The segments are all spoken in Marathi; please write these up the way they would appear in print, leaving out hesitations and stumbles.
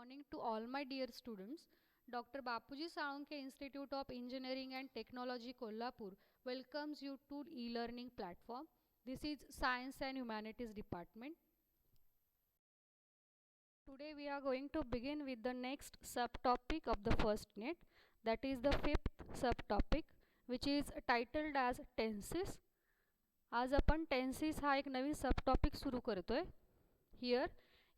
morning to all my dear students. Dr. Bapuji Salunke Institute of Engineering and Technology Kolhapur welcomes you to e-learning platform. This is Science and Humanities Department. Today we are going to begin with the next subtopic of the first unit, that is the fifth subtopic, which is titled as tenses. आज आपण tenses हा एक नवीन subtopic सुरू करतोय. Here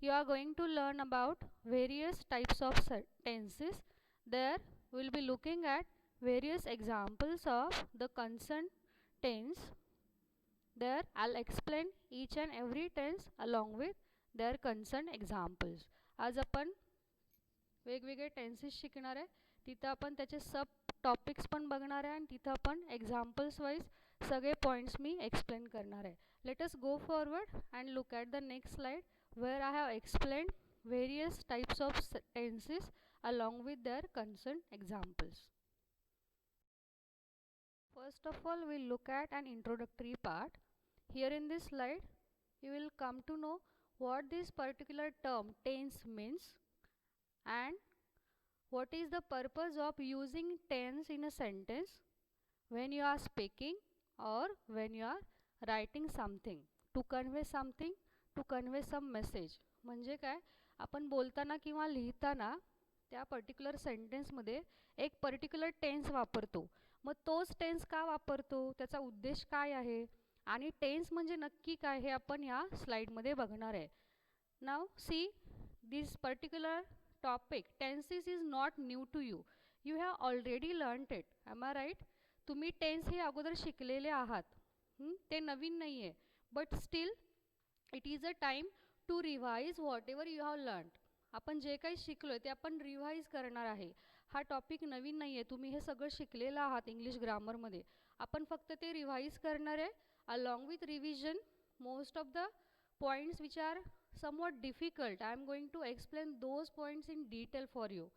you are going to learn about various types of tenses. There we will be looking at various examples of the concerned tense. There I'll explain each and every tense along with their concerned examples. आज आपण वेगवेगळे टेन्सेस शिकणार आहे. तिथं आपण त्याचे सब टॉपिक्स पण बघणार आहे आणि तिथं आपण एक्झाम्पल्स वाईज सगळे पॉईंट्स मी एक्सप्लेन करणार आहे. Late us go forward and look at the next slide where I have explained various types of tenses along with their concerned examples. First of all, we'll look at an introductory part. Here in this slide, you will come to know what this particular term tense means and what is the purpose of using tense in a sentence when you are speaking or when you are writing something to convey something, to convey some message. म्हणजे काय, आपण बोलताना किंवा लिहिताना त्या पर्टिक्युलर सेंटेन्समध्ये एक पर्टिक्युलर टेन्स वापरतो. मग तोच टेन्स का वापरतो, त्याचा उद्देश काय आहे आणि टेन्स म्हणजे नक्की काय हे आपण या स्लाइडमध्ये बघणार आहे. Now see this particular topic tenses is not new to you. You have already learned it. Am I right? तुम्ही टेन्स हे अगोदर शिकलेले आहात. ते नवीन नाही आहे. But still it is a time to revise whatever you have learn. आपण जे काही शिकलो ते आपण रिवाइज करणार आहे. हा टॉपिक नवीन नाही आहे. तुम्ही हे सगळं शिकलेलं आहात इंग्लिश ग्रामरमध्ये. आपण फक्त ते रिवाइज करणार आहे. Along with revision most of the points which are somewhat difficult I am going to explain those points in detail for you.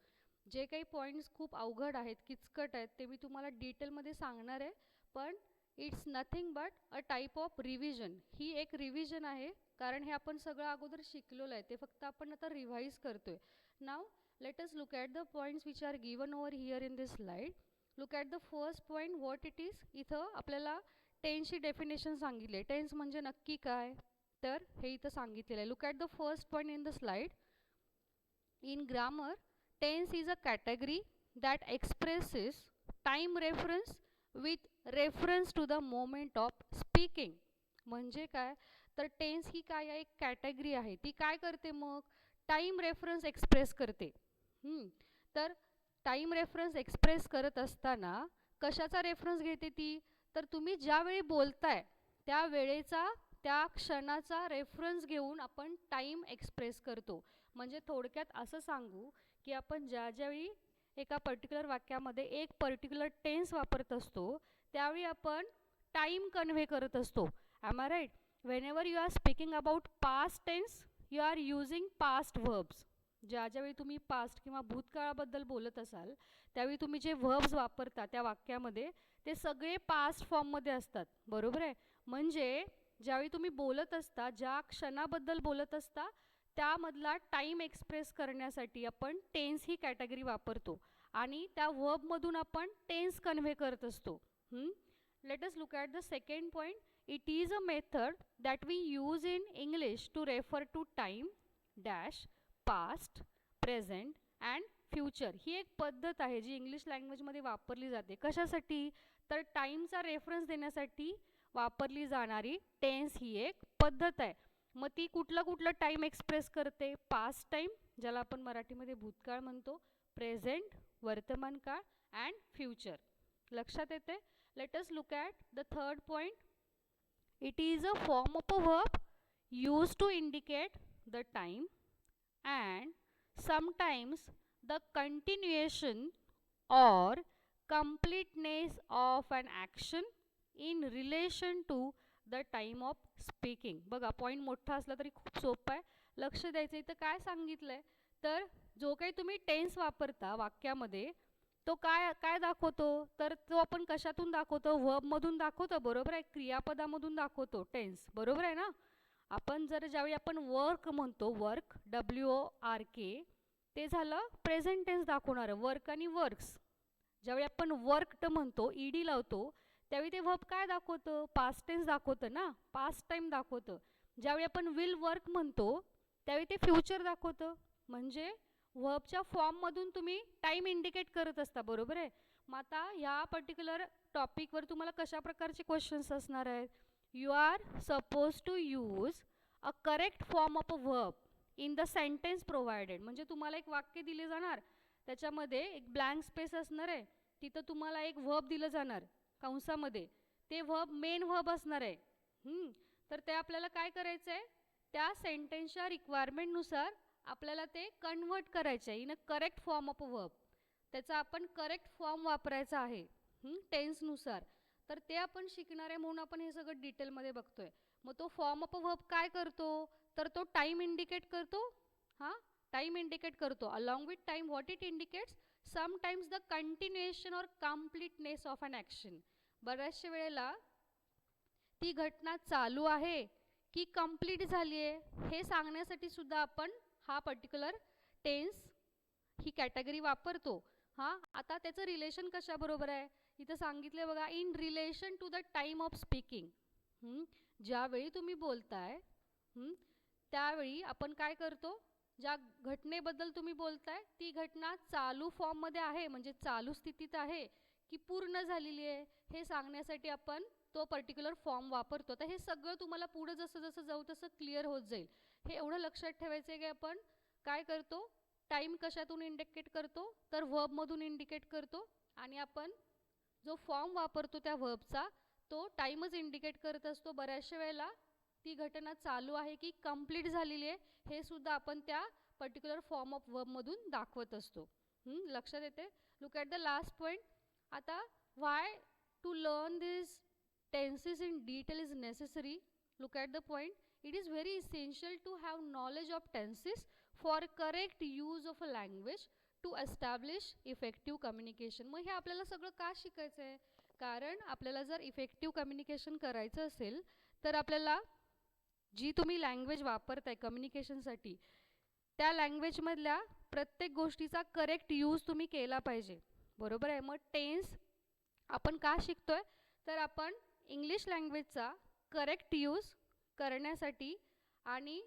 जे काही पॉईंट्स खूप अवघड आहेत, किचकट आहेत, ते मी तुम्हाला डिटेलमध्ये सांगणार आहे. पण it's nothing but a type of revision. ही एक रिव्हिजन आहे, कारण हे आपण सगळं अगोदर शिकलेलं आहे. ते फक्त आपण आता रिवाइज करतोय. नाव let us look at the points which R given over here in this slide. Look at the first point what it is. इथं आपल्याला टेन्सची डेफिनेशन सांगितली आहे. टेन्स म्हणजे नक्की काय, तर हे इथं सांगितलेलं आहे. Look at the first point in the slide. In grammar tense is a category that expresses time reference with reference to the moment of speaking. म्हणजे काय, तर टेन्स ही काय आहे, एक कॅटेगरी आहे. ती काय करते, मग टाइम रेफरन्स एक्सप्रेस करते. तर टाइम रेफरन्स एक्सप्रेस करत असताना कशाचा रेफरन्स घेते ती, तर तुम्ही ज्यावेळी बोलताय त्या वेळेचा, त्या क्षणाचा रेफरन्स घेऊन आपण टाइम एक्सप्रेस करतो. म्हणजे थोडक्यात असं सांगू की आपण ज्यावेळी एका पर्टिक्युलर वाक्यामध्ये एक पर्टिक्युलर टेन्स वापरत असतो त्यावेळी आपण टाइम कन्व्हे करत असतो. Am I right? whenever you are speaking about past tense you are using past verbs. ज्यावेळी तुम्ही पास्ट किंवा भूतकाळाबद्दल बोलत असाल त्यावेळी तुम्ही जे व्हर्ब्स वापरता त्या वाक्यामध्ये ते सगळे पास्ट फॉर्ममध्ये असतात. बरोबर आहे? म्हणजे ज्यावेळी तुम्ही बोलत असता, ज्या क्षणाबद्दल बोलत असता त्यामधला टाइम एक्सप्रेस करण्यासाठी आपण टेन्स ही कॅटेगरी वापरतो आणि त्या व्हर्बमधून आपण टेन्स कन्व्हे करत असतो. Let us look at the second point. It is a method that we use in English to refer to time, dash, past, present and future. ही एक पद्धत आहे जी इंग्लिश लँग्वेजमध्ये वापरली जाते. कशासाठी, तर टाईमचा रेफरन्स देण्यासाठी वापरली जाणारी टेन्स ही एक पद्धत आहे. मग ती कुठलं टाईम एक्सप्रेस करते, पास्ट टाईम ज्याला आपण मराठीमध्ये भूतकाळ म्हणतो, प्रेझेंट वर्तमान काळ अँड फ्युचर. लक्षात येते? Let us look at the third point. It is a form of a verb used to indicate the time and sometimes the continuation or completeness of an action in relation to the time of speaking. बघा, पॉईंट मोठा असला तरी खूप सोपं आहे. लक्ष द्यायचं. इथं काय सांगितलं आहे, तर जो काही तुम्ही टेन्स वापरता वाक्यामध्ये तो काय काय दाखवतो, तर तो आपण कशातून दाखवतो, वर्बमधून दाखवतो. बरोबर आहे? क्रियापदामधून दाखवतो टेन्स. बरोबर आहे ना? आपण ज्यावेळी आपण वर्क म्हणतो, वर्क WORK, ते झालं प्रेझेंट टेन्स दाखवणारं, वर्क आणि वर्क्स. ज्यावेळी आपण वर्कड म्हणतो, ईडी लावतो, त्यावेळी ते वर्ब काय दाखवतं, पास्ट टेन्स दाखवतं ना, पास्ट टाइम दाखवतं. ज्यावेळी आपण विल वर्क म्हणतो त्यावेळी ते फ्युचर दाखवतं. म्हणजे वर्बच्या फॉर्ममधून तुम्ही टाईम इंडिकेट करत असता, बरोबर आहे. मग आता ह्या पर्टिक्युलर टॉपिकवर तुम्हाला कशा प्रकारचे क्वेश्चन्स असणार आहेत. You are suppose to use a correct form of a verb in the sentence provided. म्हणजे तुम्हाला एक वाक्य दिले जाणार, त्याच्यामध्ये एक ब्लँक स्पेस असणार आहे, तिथं तुम्हाला एक वर्ब दिलं जाणार कंसामध्ये, ते वर्ब मेन वर्ब असणार आहे. तर ते आपल्याला काय करायचं आहे, त्या सेंटेन्सच्या रिक्वायरमेंटनुसार आपल्याला ते कन्वर्ट करायचं आहे in a correct form of a verb. त्याचा आपण करेक्ट फॉर्म वापरायचा आहे टेन्सनुसार. तर ते आपण शिकणार आहे, म्हणून आपण हे सगळं डिटेलमध्ये बघतोय. मग तो फॉर्म ऑफ अ वर्ब काय करतो, तर तो टाईम इंडिकेट करतो. हां, टाइम इंडिकेट करतो. Along with time what it indicates, sometimes the continuation और कम्प्लीटनेस ऑफ अन ॲक्शन. बऱ्याचशा वेळेला ती घटना चालू आहे की कंप्लीट झाली आहे हे सांगण्यासाठी सुद्धा आपण हा पर्टिक्युलर टेन्स ही कॅटेगरी वापरतो. हां, आता त्याचं रिलेशन कशाबरोबर आहे, इथं सांगितलं बघा, in relation to the time of speaking. ज्यावेळी तुम्ही बोलताय त्यावेळी आपण काय करतो, ज्या घटनेबद्दल तुम्ही बोलताय ती घटना चालू फॉर्ममध्ये आहे, म्हणजे चालू स्थितीत आहे की पूर्ण झालेली आहे, हे सांगण्यासाठी आपण तो पर्टिक्युलर फॉर्म वापरतो. तर हे सगळं तुम्हाला पुढं जसं जसं जाऊ तसं क्लिअर होत जाईल. हे एवढं लक्षात ठेवायचं आहे की आपण काय करतो, टाईम कशातून इंडिकेट करतो, तर वर्बमधून इंडिकेट करतो. आणि आपण जो फॉर्म वापरतो त्या वर्बचा तो टाईमच इंडिकेट करत असतो. बऱ्याचशा वेळेला ती घटना चालू आहे की कंप्लीट झालेली आहे हे सुद्धा आपण त्या पर्टिक्युलर फॉर्म ऑफ वर्बमधून दाखवत असतो. लक्षात येते. Look at the last point. आता why to learn this tenses in detail is necessary. Look at the point. It is very essential to have knowledge of tenses for correct use of a language to establish effective communication. मग हे आपल्याला सगळं का शिकायचं आहे, कारण आपल्याला जर इफेक्टिव्ह कम्युनिकेशन करायचं असेल तर आपल्याला जी तुम्ही लँग्वेज वापरताय कम्युनिकेशनसाठी त्या लँग्वेजमधल्या प्रत्येक गोष्टीचा करेक्ट यूज तुम्ही केला पाहिजे, बरोबर आहे. मग टेन्स आपण का शिकतोय, तर आपण इंग्लिश लँग्वेजचा करेक्ट यूज करण्यासाठी आणि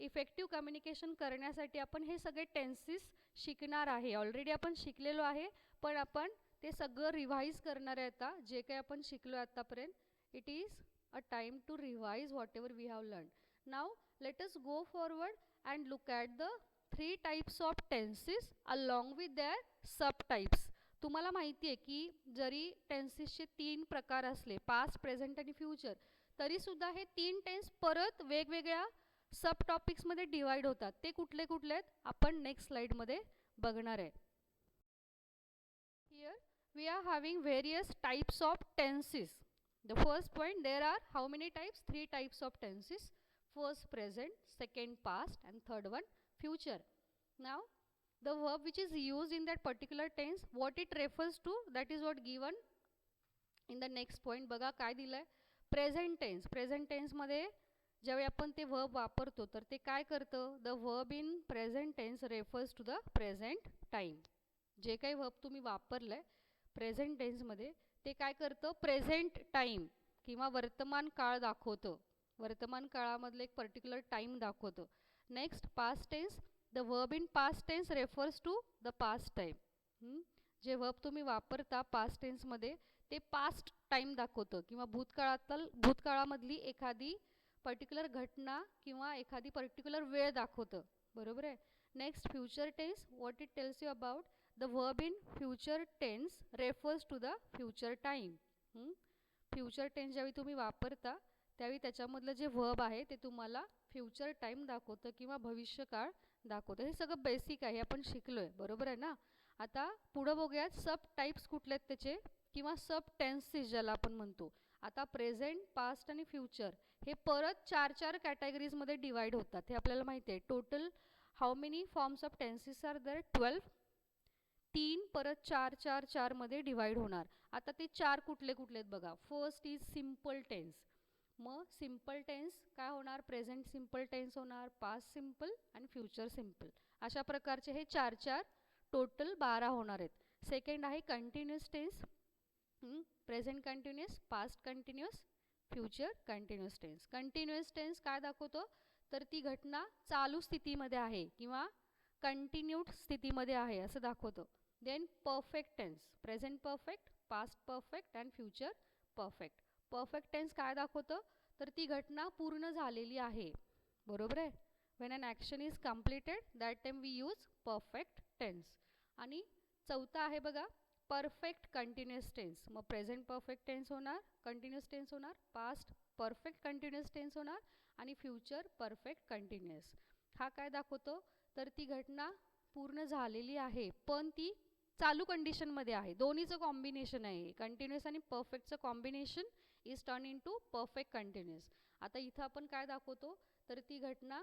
इफेक्टिव्ह कम्युनिकेशन करण्यासाठी आपण हे सगळे टेन्सेस शिकणार आहे. ऑलरेडी आपण शिकलेलो आहे, पण आपण ते सगळं रिवाईज करणार आहे. आता जे काही आपण शिकलो आतापर्यंत, it is a time to revise whatever we have learn. Now let us go forward and look at the 3 types of tenses along with their sub types. तुम्हाला माहिती आहे की जरी टेन्सेसचे 3 प्रकार असले, पास्ट, प्रेझेंट आणि फ्युचर, तरीसुद्धा हे 3 टेन्स परत वेगवेगळ्या सब टॉपिक्समध्ये डिवाइड होतात. ते कुठले कुठले आहेत आपण नेक्स्ट स्लाइडमध्ये बघणार आहे. Here we are having various types of tenses. The first point, there are how many types, 3 types of tenses. First present, second past and third one future. Now the verb which is used in that particular tense, what it refers to, that is what given in the next point. बघा काय दिलंय, प्रेझेंट टेन्स. प्रेझेंट टेन्समध्ये ज्यावेळी आपण ते वर्ब वापरतो तर ते काय करतं, the verb in present tense refers to the present time. जे काही वर्ब तुम्ही वापरलंय प्रेझेंट टेन्समध्ये ते काय करतं, प्रेझेंट टाईम किंवा वर्तमान काळ दाखवतं, वर्तमान काळामधलं एक पर्टिक्युलर टाईम दाखवतं. Next past tense, the verb in past tense refers to the past time. जे वर्ब तुम्ही वापरता पास्ट टेन्समध्ये ते पास्ट टाईम दाखवतं किंवा भूतकाळामधली एखादी पर्टिक्युलर घटना किंवा एखादी पर्टिक्युलर वेळ दाखवतं, बरोबर आहे. Next future tense, what it tells you about, the verb in future tense refers to the future time. Future tense ज्यावेळी तुम्ही वापरता त्यावेळी त्याच्यामधलं जे वर्ब आहे ते तुम्हाला फ्युचर टाईम दाखवतं किंवा भविष्यकाळ दाखवतं. हे सगळं बेसिक आहे, आपण शिकलोय, बरोबर आहे ना. आता पुढं बघूयात सब टाइप्स कुठले आहेत त्याचे किंवा सब टेन्सेस ज्याला आपण म्हणतो. आता प्रेझेंट, पास्ट आणि फ्युचर हे परत 4 कॅटेगरीजमध्ये डिवाइड होतात, हे आपल्याला माहिती आहे. Total how many forms of tenses are there, 12. 3 परत 4 मध्ये डिवाइड होणार. आता ते 4 कुठले कुठले आहेत बघा. फर्स्ट इज सिम्पल टेन्स, मग सिम्पल टेन्स काय होणार, प्रेझेंट सिम्पल टेन्स होणार, पास्ट सिम्पल आणि फ्युचर सिम्पल. अशा प्रकारचे हे 4 टोटल 12 होणार आहेत. सेकंड आहे continuous tense. Present continuous, past continuous, future continuous tense. Continuous tense काय दाखवतो, तर ती घटना चालू स्थितीमध्ये आहे किंवा कंटिन्यूड स्थितीमध्ये आहे असं दाखवतो. Then perfect tense, present perfect, past perfect and future perfect. Perfect tense काय दाखवतं, तर ती घटना पूर्ण झालेली आहे. बरोबर आहे. When an action is completed that time we use perfect tense. आणि चौथा आहे बघा परफेक्ट कंटिन्युअस टेन्स. मग प्रेझेंट परफेक्ट टेन्स होणार, कंटिन्युअस टेन्स होणार, पास्ट परफेक्ट कंटिन्युअस टेन्स होणार आणि फ्युचर परफेक्ट कंटिन्युअस. हा काय दाखवतो, तर ती घटना पूर्ण झालेली आहे पण ती चालू कंडिशनमध्ये आहे. दोन्हीचं कॉम्बिनेशन आहे. कंटिन्युअस आणि परफेक्टचं combination is turn into perfect continuous. आता इथं आपण काय दाखवतो, तर ती घटना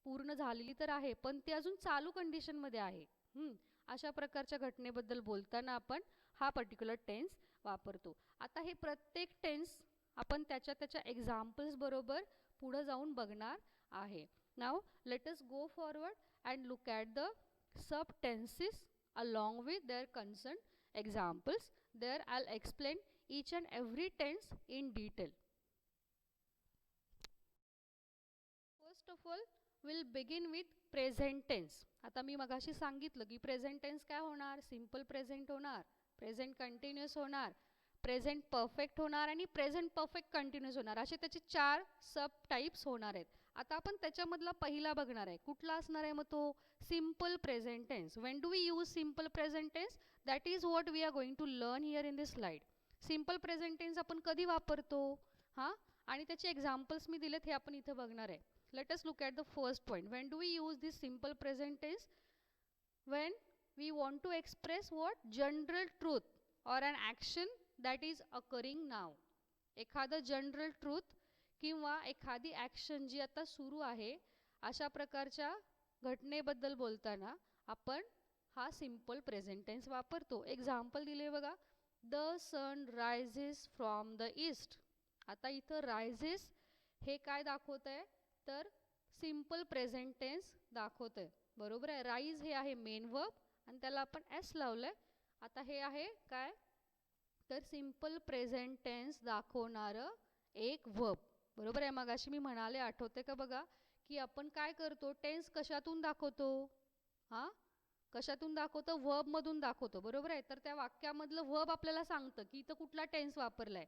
पूर्ण झालेली तर आहे पण ती अजून चालू कंडिशनमध्ये आहे. अशा प्रकारच्या घटनेबद्दल बोलताना आपण हा पर्टिक्युलर टेन्स वापरतो. आता हे प्रत्येक टेन्स आपण त्याच्या एक्झाम्पल्स बरोबर पुढे जाऊन बघणार आहे. Now let us go forward and look at the sub tenses along with their concerned examples. There I'll explain each and every tense in detail. First of all, we'll begin with present tense. आता मी मगाशी सांगितलं की प्रेझेंट टेन्स काय होणार, सिम्पल प्रेझेंट होणार, प्रेझेंट कंटिन्युअस होणार, प्रेझेंट परफेक्ट होणार आणि प्रेझेंट परफेक्ट कंटिन्युअस होणार. असे त्याचे 4 सब टाइप्स होणार आहेत. आता आपण त्याच्यामधला पहिला बघणार आहे. कुठला असणार आहे मग तो, simple present tense. When do we use simple present tense, that is what we are going to learn here in this slide. Simple present tense आपण कधी वापरतो, हां, आणि त्याचे एक्झाम्पल्स मी दिलेत हे आपण इथं बघणार आहे. Let us look at the first point. When do we use this simple present tense? When we want to express what? General truth or an action that is occurring now. एखादं जनरल ट्रूथ किंवा एखादी ॲक्शन जी आता सुरू आहे अशा प्रकारच्या घटनेबद्दल बोलताना आपण हा सिम्पल प्रेझेंट टेन्स वापरतो. एक्झाम्पल दिले बघा, the sun rises from the east. आता इथं रायझेस हे काय दाखवत आहे, तर सिम्पल प्रेझेंट टेन्स दाखवत आहे. बरोबर आहे. राईज हे आहे मेन वर्ब आणि त्याला आपण एस लावलं आहे. आता हे आहे काय, तर सिम्पल प्रेझेंट टेन्स दाखवणारं एक वर्ब. बरोबर आहे. मग अशी मी म्हणाले, आठवते का बघा, की आपण काय करतो, टेन्स कशातून दाखवतो, हां, कशातून दाखवतो, वर्बमधून दाखवतो. बरोबर आहे. तर त्या वाक्यामधलं वर्ब आपल्याला सांगतं की इथं कुठला टेन्स वापरला आहे.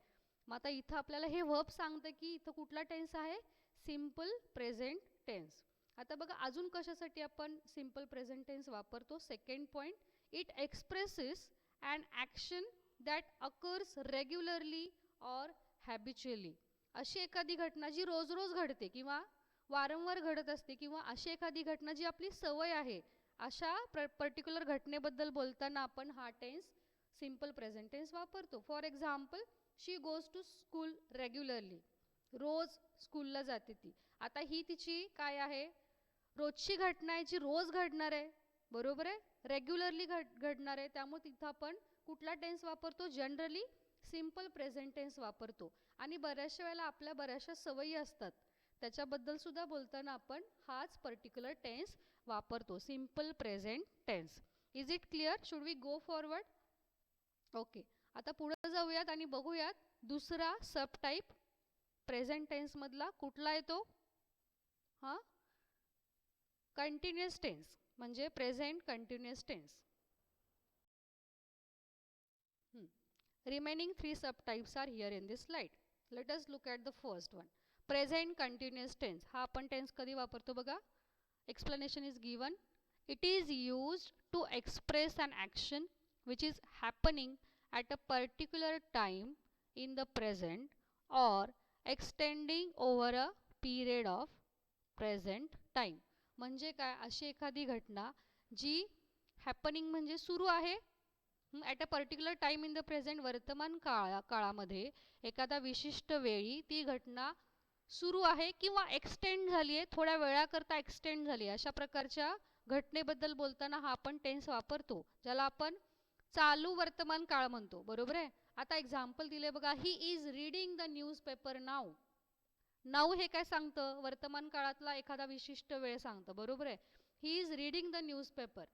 मग आता इथं आपल्याला हे वर्ब सांगतं की इथं कुठला टेन्स आहे, सिम्पल प्रेझेंट टेन्स. आता बघा अजून कशासाठी आपण सिम्पल प्रेझेंट टेन्स वापरतो. Second point, it expresses an action that occurs regularly और हॅबिच्युअली. अशी एखादी घटना जी रोज रोज घडते किंवा वारंवार घडत असते किंवा अशी एखादी घटना जी आपली सवय आहे, अशा पर्टिक्युलर घटनेबद्दल बोलताना आपण हा टेन्स सिम्पल प्रेझेंट टेन्स वापरतो. For example, she goes to school regularly. रोज स्कूलला जाते ती. आता ही तिची काय आहे, रोजची घटना आहे जी रोज घडणार आहे. बरोबर आहे. रेग्युलरली घडणार आहे. त्यामुळे तिथं आपण कुठला टेन्स वापरतो, जनरली सिम्पल प्रेझेंट टेन्स वापरतो. आणि बऱ्याचशा वेळेला आपल्या बऱ्याचशा सवयी असतात, त्याच्याबद्दल सुद्धा बोलताना आपण हाच पर्टिक्युलर टेन्स वापरतो, simple present tense. Is it clear? Should we go forward? Okay. आता पुढे जाऊयात आणि बघूयात दुसरा सब टाइप प्रेझेंट टेन्स मधला कुठला येतो, हां, कंटिन्युअस टेन्स म्हणजे present continuous tense. Remaining 3 subtypes are here in this slide. Let us look at the first one. Present continuous tense. हा आपण टेन्स कधी वापरतो बघा. Explanation is given. It is used to express an action which is happening at a particular time in the present or extending over a period of present time. म्हणजे काय, अशी एखादी घटना जी हॅपनिंग म्हणजे सुरू आहे at a particular time in the present, वर्तमान काळामध्ये एखादा विशिष्ट वेळी ती घटना सुरू आहे किंवा एक्सटेंड झाली आहे, थोड्या वेळाकरता एक्सटेंड झाली आहे. अशा प्रकारच्या घटनेबद्दल बोलताना हा आपण टेन्स वापरतो, ज्याला आपण चालू वर्तमान काळ म्हणतो. बरोबर आहे. आता एक्झाम्पल दिले बघा, he is reading the newspaper now. Now हे काय सांगतं, वर्तमान काळातला एखादा विशिष्ट वेळ सांगतं, बरोबर आहे. He is reading the newspaper,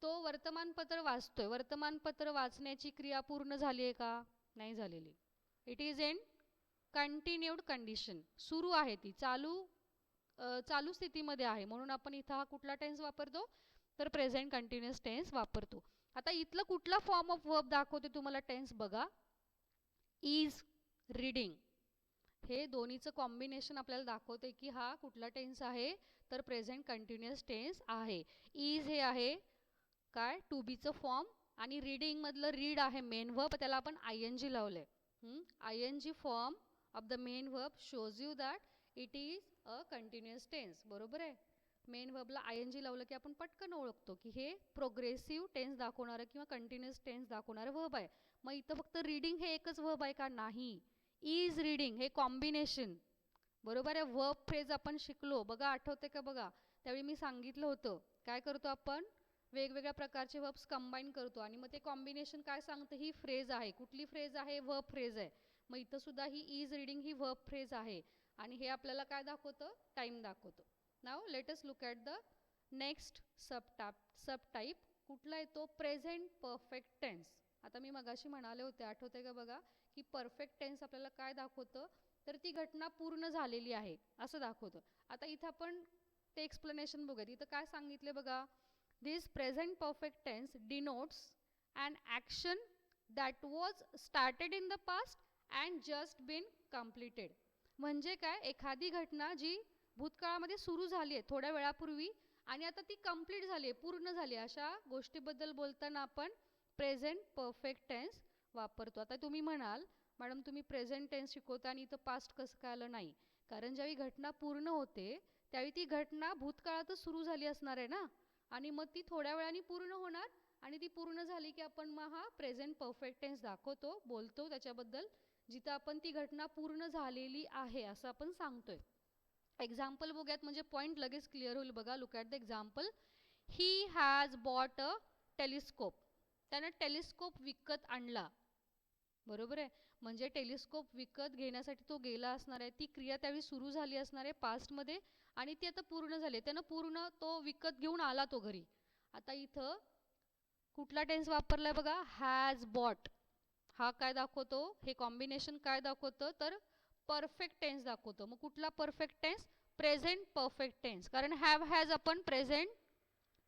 तो वर्तमानपत्र वाचतोय. वर्तमानपत्र वाचण्याची क्रिया पूर्ण झाली आहे का, नाही झालेली. It is in continued condition, सुरू आहे ती, चालू स्थितीमध्ये आहे, म्हणून आपण इथं हा कुठला टेन्स वापरतो, तर प्रेझेंट कंटिन्युअस टेन्स वापरतो. आता इथलं कुठला फॉर्म ऑफ वर्ब दाखवते तुम्हाला टेन्स बघा, इज रीडिंग, हे दोन्हीचं कॉम्बिनेशन आपल्याला दाखवते की हा कुठला टेन्स आहे, तर प्रेझेंट कंटिन्युअस टेन्स आहे. इज हे आहे काय, टू बीचं फॉर्म, आणि रीडिंग मधलं रीड आहे मेन वर्ब, त्याला आपण ING लावलंय. ING form of the main verb shows you that it is a continuous tense, बरोबर आहे. मेन वर्बला ING लावलं की आपण पटकन ओळखतो की हे प्रोग्रेसिव्ह टेन्स दाखवणारं किंवा कंटिन्युअस टेन्स दाखवणारं वर्ब आहे. मग इथं फक्त रीडिंग हे एकच वर्ब आहे का, नाही. इज रीडिंग हे कॉम्बिनेशन, बरोबर आहे. वर्ब फ्रेज आपण शिकलो बघा, आठवते का बघा, त्यावेळी मी सांगितलं होतं काय करतो आपण, वेगवेगळ्या प्रकारचे वर्ब्स कंबाईन करतो आणि मग ते कॉम्बिनेशन काय सांगतं, ही फ्रेज आहे. कुठली फ्रेज आहे, वर्ब फ्रेज आहे. मग इथं सुद्धा he is reading he verb phrase आहे आणि हे आपल्याला काय दाखवतं, टाइम दाखवतं. Now let us look at the next sub type. कुठला आहे तो, प्रेझेंट परफेक्ट टेन्स. आता मी मगाशी म्हणाले होते, आठवते का बघा, की परफेक्ट टेन्स आपल्याला काय दाखवतं, तर ती घटना पूर्ण झालेली आहे असं दाखवतं. आता इथं आपण ते एक्सप्लेनेशन बघूयात. इथं काय सांगितले बघा, this present perfect tense denotes an action that was started in the past and just been completed. म्हणजे काय, एखादी घटना जी भूतकाळामध्ये सुरू झाली आहे थोड्या वेळापूर्वी आणि आता ती कंप्लीट झाली आहे, पूर्ण झाली आहे, अशा गोष्टीबद्दल बोलताना आपण प्रेझेंट परफेक्ट टेन्स वापरतो. आता तुम्ही म्हणाल मॅडम तुम्ही प्रेझेंट टेन्स शिकवता आणि इथं पास्ट कसं काय आलं, नाही, कारण ज्यावेळी घटना पूर्ण होते त्यावेळी ती घटना भूतकाळातच सुरू झाली असणार आहे ना, आणि मग ती थोड्या वेळाने पूर्ण होणार आणि ती पूर्ण झाली की आपण मग हा प्रेझेंट परफेक्ट टेन्स दाखवतो, बोलतो त्याच्याबद्दल, जिथं आपण ती घटना पूर्ण झालेली आहे असं आपण सांगतोय. एक्झाम्पल बघूयात म्हणजे पॉईंट लगेच क्लिअर होईल बघा. Look at the example. He has bought a telescope, त्यानं टेलिस्कोप विकत आणला, बरोबर आहे. म्हणजे टेलिस्कोप विकत घेण्यासाठी तो गेला असणार आहे, ती क्रिया त्यावेळी सुरू झाली असणार आहे पास्टमध्ये आणि ती आता पूर्ण झाली, त्यानं पूर्ण तो विकत घेऊन आला तो घरी. आता इथं कुठला टेन्स वापरलाय बघा, हॅज बॉट, हा काय दाखवतो, हे कॉम्बिनेशन काय दाखवतं, तर परफेक्ट टेन्स दाखवतो. मग कुठला perfect tense, present perfect tense, कारण हॅव हॅज आपण प्रेझेंट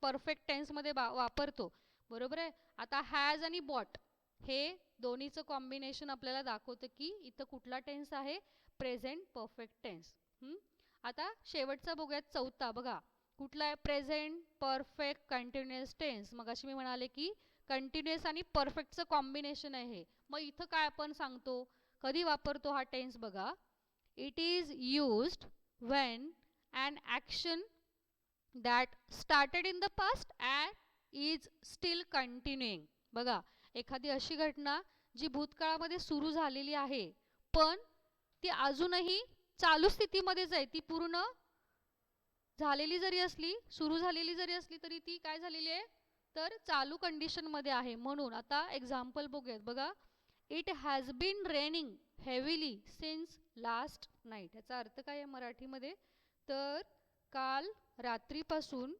परफेक्ट टेन्समध्ये वापरतो, बरोबर आहे. आता हॅज आणि बॉट हे दोन्हीचं कॉम्बिनेशन आपल्याला दाखवतं की इथं कुठला टेन्स आहे, प्रेझेंट परफेक्ट टेन्स. आता शेवटचा बघूयात, चौथा बघा, कुठला आहे, प्रेझेंट परफेक्ट कंटिन्युअस टेन्स. मग अशी मी म्हणाले की कंटिन्युअस आणि परफेक्टचं कॉम्बिनेशन आहे. मग इथं काय आपण सांगतो, कधी वापरतो हा टेन्स बघा, it is used when an action that started in the past and is still continuing. बघा, एखादी अशी घटना जी भूतकाळामध्ये सुरू झालेली आहे पण ती अजूनही चालू स्थितीमध्येच आहे, ती पूर्ण झालेली जरी असली, सुरू झालेली जरी असली तरी ती काय झालेली आहे, तर चालू कंडिशनमध्ये आहे. म्हणून आता एक्झाम्पल बघूयात बघा, it has been raining heavily since last night. याचा अर्थ काय आहे मराठीमध्ये, तर काल रात्रीपासून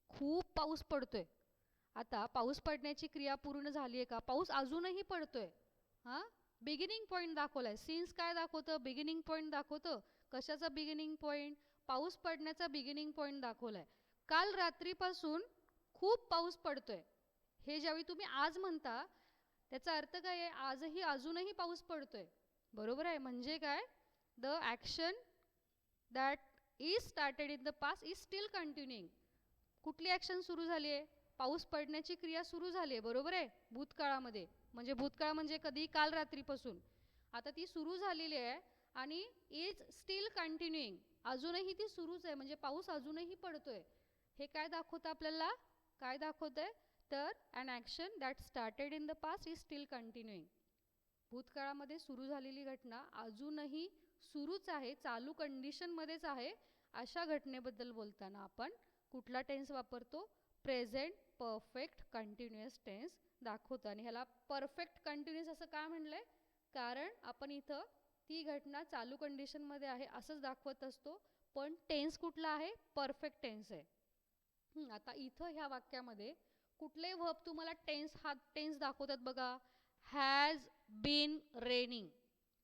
खूप पाऊस पडतोय. आता पाऊस पडण्याची क्रिया पूर्ण झाली आहे का, पाऊस अजूनही पडतोय. हां, बिगिनिंग पॉईंट दाखवलाय, सिन्स काय दाखवतं, बिगिनिंग पॉईंट दाखवतं. कशाचा बिगिनिंग पॉईंट, पाऊस पडण्याचा बिगिनिंग पॉईंट दाखवलाय. काल रात्रीपासून खूप पाऊस पडतोय, हे ज्यावेळी तुम्ही आज म्हणता त्याचा अर्थ काय आहे, आजही अजूनही पाऊस पडतोय, बरोबर आहे. म्हणजे काय, the action that is started in the past is still कंटिन्युइंग. कुठली ॲक्शन सुरू झाली आहे, पाऊस पडण्याची क्रिया सुरू झाली आहे, बरोबर आहे, भूतकाळामध्ये. म्हणजे भूतकाळ म्हणजे कधी, काल रात्रीपासून. आता ती सुरू झालेली आहे आणि इज स्टील कंटिन्युइंग, अजूनही ती सुरूच आहे, म्हणजे पाऊस अजूनही पडतोय. हे काय दाखवतं आपल्याला, काय दाखवतंय, तर an action that started in the past is still continuing. भूतकाळामध्ये सुरू झालेली घटना अजूनही सुरूच आहे, चालू कंडिशनमध्येच आहे, अशा घटनेबद्दल बोलताना आपण कुठला टेन्स वापरतो, प्रेझेंट परफेक्ट कंटिन्युअस टेन्स दाखवतो. आणि ह्याला परफेक्ट कंटिन्युअस असं का म्हणलंय, कारण आपण इथं ती घटना चालू कंडिशनमध्ये आहे असंच दाखवत असतो, पण टेन्स कुठला आहे? परफेक्ट टेन्स आहे. आता इथं ह्या वाक्यामध्ये कुठले वर्ब तुम्हाला टेन्स दाखवतात बघा. हॅज बीन रेनिंग,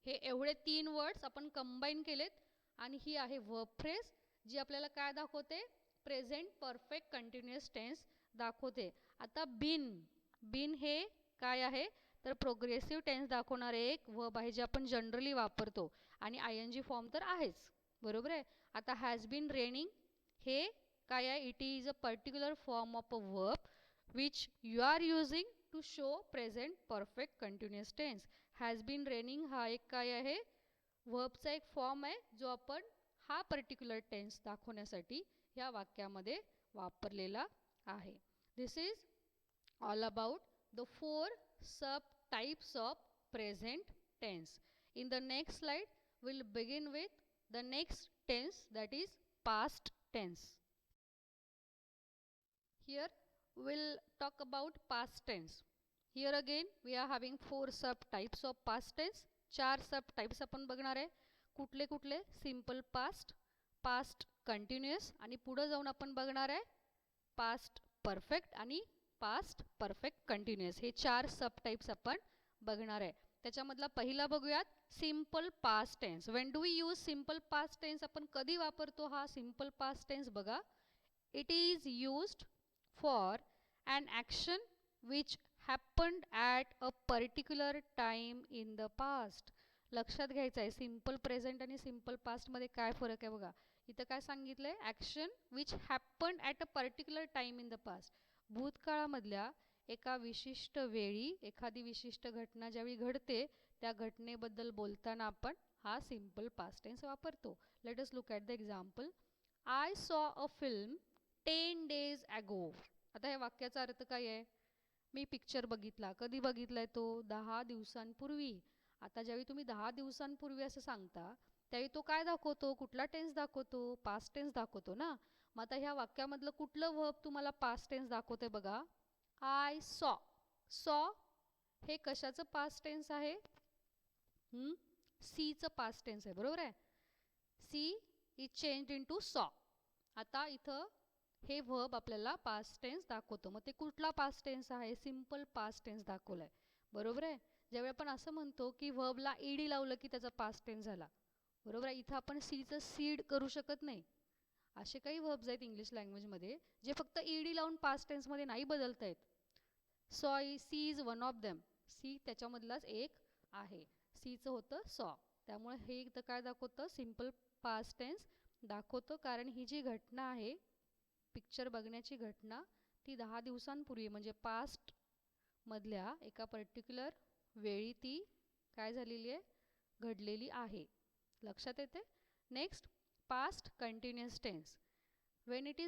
हे एवढे 3 वर्ड्स आपण कंबाईन केलेत आणि ही आहे वर्ब फ्रेज जी आपल्याला काय दाखवते? प्रेझेंट परफेक्ट कंटिन्युअस टेन्स दाखवते. आता बिन हे काय आहे? तर प्रोग्रेसिव्ह टेन्स दाखवणारे एक वर्ब आहे जे आपण जनरली वापरतो आणि ING फॉर्म तर आहेच, बरोबर आहे. आता हॅज बीन रेनिंग हे काय आहे? It is a particular form of a verb which you are using to show present perfect continuous tense. Has been raining हा एक काय आहे? वर्बचा एक फॉर्म आहे जो आपण हा पर्टिक्युलर टेन्स दाखवण्यासाठी ह्या वाक्यामध्ये वापरलेला आहे. This is all about the 4 sub types of present tense. In the next slide, we'll begin with the next tense, that is past tense. Here we'll talk about past tense. Here again we are having 4 sub types of past tense. 4 sub types आपण बघणार आहे. कुठले कुठले? सिंपल पास्ट, पास्ट कंटिन्युअस आणि पुढे जाऊन आपण बघणार आहे पास्ट परफेक्ट आणि पास्ट परफेक्ट कंटिन्युअस. हे 4 सब टाइप्स आपण बघणार आहे. त्याच्यामधला पहिला बघूयात simple past tense. When do we use simple past tense? आपण कधी वापरतो हा सिंपल पास्ट टेन्स? बघा, it is used for an action which happened at a particular time in the past. लक्षात घ्यायचं आहे सिंपल प्रेझेंट आणि सिंपल पास्ट मध्ये काय फरक आहे बघा. इथं काय सांगितलंय? Action which happened at a particular time in the past. भूतकाळामधल्या एका विशिष्ट वेळी एखादी विशिष्ट घटना ज्यावेळी घडते त्या घटनेबद्दल बोलताना आपण हा सिंपल पास्ट टेन्स वापरतो. Let us look at the example. I saw a film 10 days ago. आता या वाक्याचा अर्थ काय आहे? मी पिक्चर बघितला. कधी बघितलाय तो? 10 दिवसांपूर्वी. आता ज्यावेळी तुम्ही 10 दिवसांपूर्वी असं सांगता त्यावेळी तो काय दाखवतो? कुठला टेन्स दाखवतो? पास्ट टेन्स दाखवतो ना. मग आता ह्या वाक्यामधलं कुठलं वर्ब तुम्हाला पास्ट टेन्स दाखवते बघा. I saw. सॉ हे कशाचं पास्ट टेन्स आहे? सीचं पास्ट टेन्स आहे, बरोबर आहे. सी इज चेंज्ड इनटू सॉ. आता इथं हे वर्ब आपल्याला पास्ट टेन्स दाखवतो. मग ते कुठला पास्ट टेन्स आहे? सिंपल पास्ट टेन्स दाखवलाय, बरोबर आहे. ज्यावेळी आपण असं म्हणतो की वर्बला ईडी लावलं की त्याचा पास्ट टेन्स झाला, बरोबर आहे. इथं आपण सीचं सीड करू शकत नाही. असे काही वर्ब्स आहेत इंग्लिश लँग्वेजमध्ये जे फक्त ईडी लावून पास्ट टेन्समध्ये नाही बदलता येत. C is one of them. C त्याच्यामधलाच एक आहे. सीचं होतं सॉ. त्यामुळे हे इथं काय दाखवतं? सिंपल पास्ट टेन्स दाखवतं, कारण ही जी घटना आहे पिक्चर बघण्याची घटना ती 10 दिवसांपूर्वी म्हणजे पास्ट मधल्या एका पर्टिक्युलर वेळी ती काय झालेली आहे? घडलेली आहे. लक्षात येते? Next past continuous tense. When it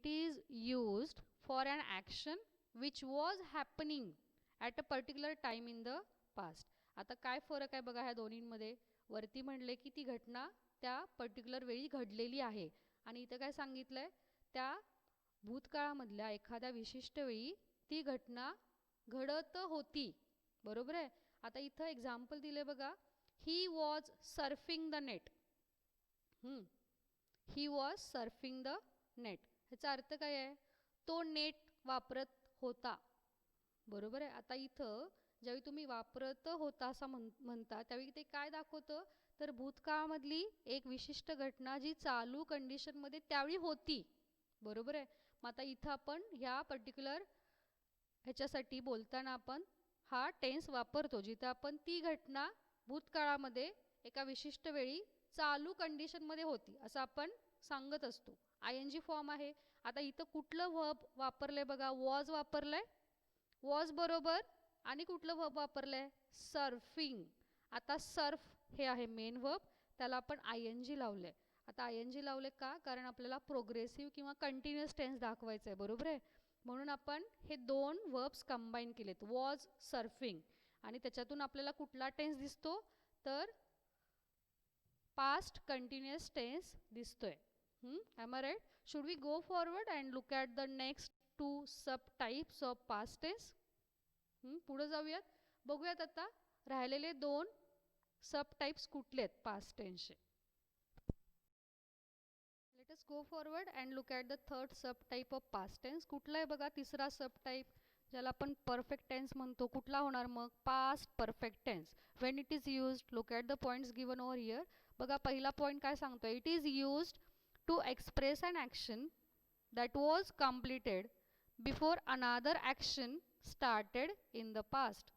is used for an action which was happening at a particular time in the past. आता काय फरक आहे बघा ह्या दोन्हींमध्ये. वरती म्हणले की ती घटना त्या पर्टिक्युलर वेळी घडलेली आहे आणि इथं काय सांगितलंय? त्या भूतकाळामधल्या एखाद्या विशिष्ट वेळी ती घटना घडत होती, बरोबर आहे. आता इथं एक्झाम्पल दिले बघा. He was surfing the net. He was surfing the net. ह्याचा अर्थ काय आहे? तो नेट वापरत होता, बरोबर आहे. आता इथं ज्यावेळी तुम्ही वापरत होता असं म्हणता त्यावेळी ते काय दाखवतं? तर भूतकाळामधली एक विशिष्ट घटना जी चालू कंडिशनमध्ये त्यावेळी होती, बरोबर आहे. मग आता इथं आपण ह्या पर्टिक्युलर ह्याच्यासाठी बोलताना आपण हा टेन्स वापरतो जिथं आपण ती घटना भूतकाळामध्ये एका विशिष्ट वेळी चालू कंडिशनमध्ये होती असं आपण सांगत असतो. ING फॉर्म आहे. आता इथं कुठलं वर्ब वापरलंय बघा? वॉज वापरलंय. वॉज बरोबर आणि कुठलं वर्ब वापरलंय? सर्फिंग. आता सर्फ हे आहे मेन वर्ब, त्याला आपण ING लावलंय. आता ING लावले का? कारण आपल्याला प्रोग्रेसिव्ह किंवा कंटिन्युअस टेन्स दाखवायचं आहे, बरोबर आहे. म्हणून आपण हे दोन वर्ब्स कंबाईन केलेत, वॉज सर्फिंग, आणि त्याच्यातून आपल्याला कुठला टेन्स दिसतो? तर पास्ट कंटिन्युअस टेन्स दिसतोय. am I right? Should we go forward and look at the next 2 sub types of past tense? पुढे जाऊयात. बघूयात आता राहिलेले 2 सब टाइप्स कुठले आहेत पास्ट टेन्सचे. Let us go forward and look at the third sub type of past tense. कुठला आहे बघा तिसरा सब टाईप, ज्याला आपण परफेक्ट टेन्स म्हणतो. कुठला होणार मग? Past perfect tense. When it is used, look at the points given over here. बघा पहिला पॉईंट काय सांगतो, it is used to express an action that was completed before another action started in the past.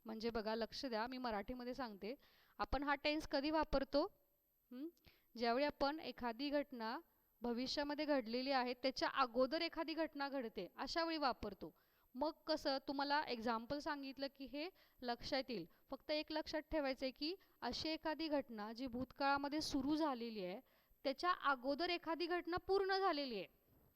म्हणजे बघा लक्ष द्या, मी मराठीमध्ये सांगते. आपण हा टेन्स कधी वापरतो? ज्यावेळी आपण एखादी घटना भविष्यामध्ये घडलेली आहे त्याच्या अगोदर एखादी घटना घडते अशा वेळी वापरतो. मग कसं, तुम्हाला एक्झाम्पल सांगितलं की हे लक्षात येईल. फक्त एक लक्षात ठेवायचं आहे की अशी एखादी घटना जी भूतकाळामध्ये सुरू झालेली आहे त्याच्या अगोदर एखादी घटना पूर्ण झालेली आहे,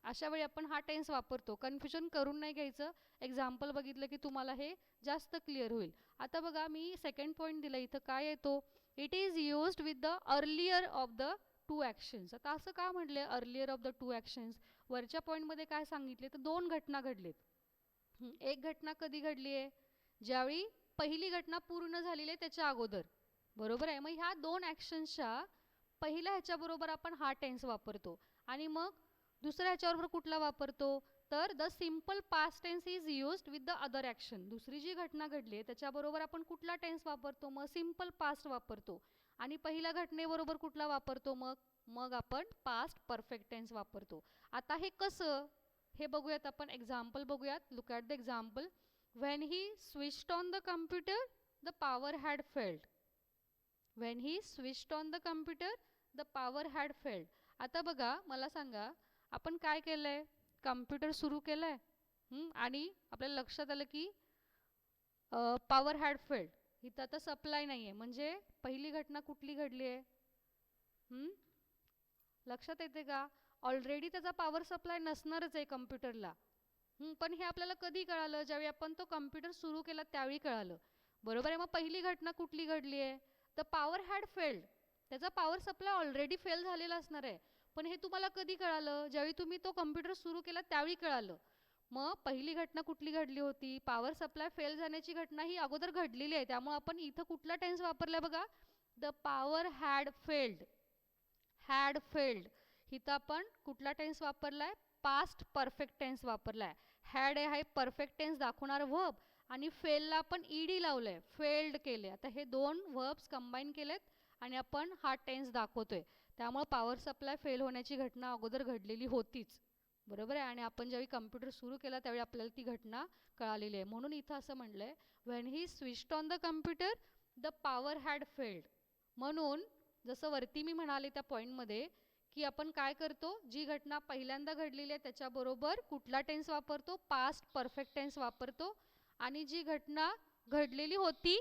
अशा वेळी आपण हा टेन्स वापरतो. कन्फ्युजन करून नाही घ्यायचं. एक्झाम्पल बघितलं की तुम्हाला हे जास्त क्लिअर होईल. आता बघा मी सेकंड पॉईंट दिला इथं, काय येतो? It is used with the earlier of the two actions. आता असं का म्हटले earlier of the two actions? वरच्या पॉईंटमध्ये काय सांगितले, तर दोन घटना घडलेत. एक घटना कधी घडली आहे? ज्यावेळी पहिली घटना पूर्ण झालेली आहे त्याच्या अगोदर, बरोबर आहे. मग ह्या दोन ॲक्शन्सच्या पहिल्या ह्याच्याबरोबर आपण हा टेन्स वापरतो. आणि मग दुसऱ्या ह्याच्याबरोबर कुठला वापरतो? तर the simple past tense is used with the other action. दुसरी जी घटना घडली आहे त्याच्याबरोबर आपण कुठला टेन्स वापरतो? मग सिम्पल पास्ट वापरतो. आणि पहिल्या घटनेबरोबर कुठला वापरतो? मग आपण पास्ट परफेक्ट टेन्स वापरतो. आता हे कसं हे बघूयात आपण. एक्झाम्पल बघूयात. Look at the example. When he switched on the computer the power had failed. When he switched on the computer the power had failed. आता बघा मला सांगा, आपण काय केलं आहे? कम्प्युटर सुरू केलं आहे आणि आपल्याला लक्षात आलं की पॉवर हॅड फेल्ड. इथं आता सप्लाय नाही आहे, म्हणजे पहिली घटना कुठली घडली आहे? लक्षात येते का? ऑलरेडी त्याचा पॉवर सप्लाय नसणारच आहे कम्प्युटरला. पण हे आपल्याला कधी कळालं? ज्यावेळी आपण तो कम्प्युटर सुरू केला त्यावेळी कळालं, बरोबर आहे. मग पहिली घटना कुठली घडली आहे? The power had failed. त्याचा पॉवर सप्लाय ऑलरेडी फेल झालेला असणार आहे. पण हे तुम्हाला कधी कळालं? ज्यावेळी तुम्ही तो कम्प्युटर सुरू केला त्यावेळी कळालं. मग पहिली घटना कुठली घडली होती? पॉवर सप्लाय फेल जाण्याची घटना ही अगोदर घडलेली आहे. त्यामुळे आपण इथं कुठला टेन्स वापरला बघा? The power had failed. Had failed. इथं आपण कुठला टेन्स वापरलाय? पास्ट परफेक्ट टेन्स वापरलाय. हॅड आहे परफेक्ट टेन्स दाखवणार वर्ब, आणि फेलला आपण ईडी लावलंय, फेल्ड केले. आता हे दोन वर्ब्स कंबाईन केलेत आणि आपण हा टेन्स दाखवतोय. त्यामुळे पॉवर सप्लाय फेल होण्याची घटना अगोदर घडलेली होतीच, बरोबर आहे. आणि आपण ज्यावेळी कम्प्युटर सुरू केला त्यावेळी आपल्याला ती घटना कळालेली आहे. म्हणून इथं असं म्हटलंय, when he switched on the computer the power had failed. म्हणून जसं वरती मी म्हणाले त्या पॉईंटमध्ये की आपण काय करतो, जी घटना पहिल्यांदा घडलेली आहे त्याच्याबरोबर कुठला टेन्स वापरतो? पास्ट परफेक्ट टेन्स वापरतो. आणि जी घटना घडलेली होती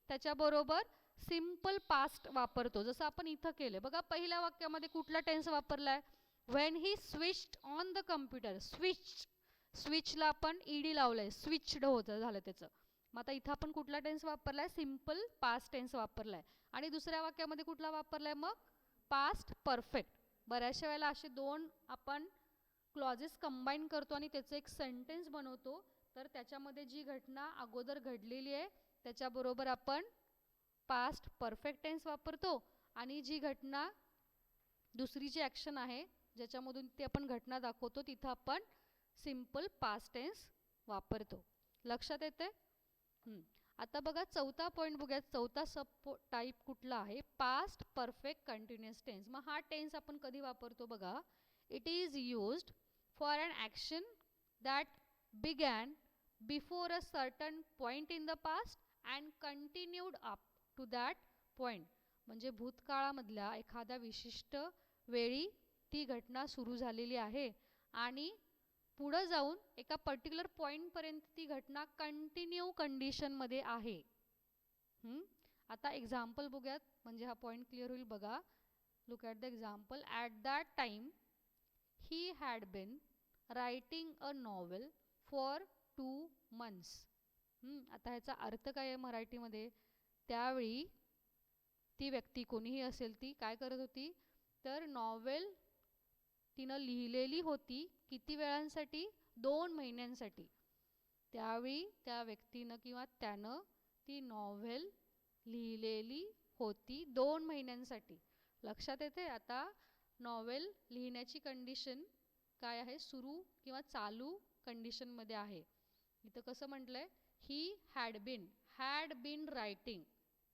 त्याच्याबरोबर सिम्पल पास्ट वापरतो, जसं आपण इथं केलं बघा. पहिल्या वाक्यामध्ये कुठला टेन्स वापरलाय? When he switched on the computer. स्विचला आपण ईडी लावलंय, स्विच्ड होतं झालं त्याचं. मग आता इथं आपण कुठला टेन्स वापरलाय? सिम्पल पास्ट टेन्स वापरलाय. आणि दुसऱ्या वाक्यामध्ये कुठला वापरलाय मग? Past perfect. बऱ्याचशा वेळेला असे दोन आपण क्लॉजेस कंबाईन करतो आणि त्याचं एक सेंटेन्स बनवतो. तर त्याच्यामध्ये जी घटना अगोदर घडलेली आहे त्याच्याबरोबर आपण पास्ट परफेक्ट टेन्स वापरतो, आणि जी घटना दुसरी जी ॲक्शन आहे ज्याच्यामधून ती आपण घटना दाखवतो तिथं आपण सिम्पल पास्ट टेन्स वापरतो. लक्षात येते? आता बघा चौथा पॉईंट बघूया. चौथा सब टाईप कुठला आहे? Past perfect continuous tense. मग हा टेन्स आपण कधी वापरतो बघा? It is used for an action that began before a certain point in the past and continued up to that point. म्हणजे भूतकाळामधल्या एखाद्या विशिष्ट वेळी ती घटना सुरू झालेली आहे आणि पुढं जाऊन एका पर्टिक्युलर पॉईंटपर्यंत ती घटना कंटिन्यू कंडिशनमध्ये आहे. आता एक्झाम्पल बघूयात म्हणजे हा पॉईंट क्लिअर होईल बघा. Look at the example. At that time he had been writing a novel for 2 months. आता ह्याचा अर्थ काय आहे मराठीमध्ये? त्यावेळी ती व्यक्ती कोणीही असेल ती काय करत होती, तर नॉवेल तिनं लिहिलेली होती. किती वेळांसाठी? 2 महिन्यांसाठी. त्यावेळी त्या व्यक्तीनं किंवा त्यानं ती नॉव्हेल लिहिलेली होती 2 महिन्यांसाठी. लक्षात येते? आता नॉवेल लिहिण्याची कंडिशन काय आहे? सुरू किंवा चालू कंडिशनमध्ये आहे. इथं कसं म्हटलंय? He had been writing.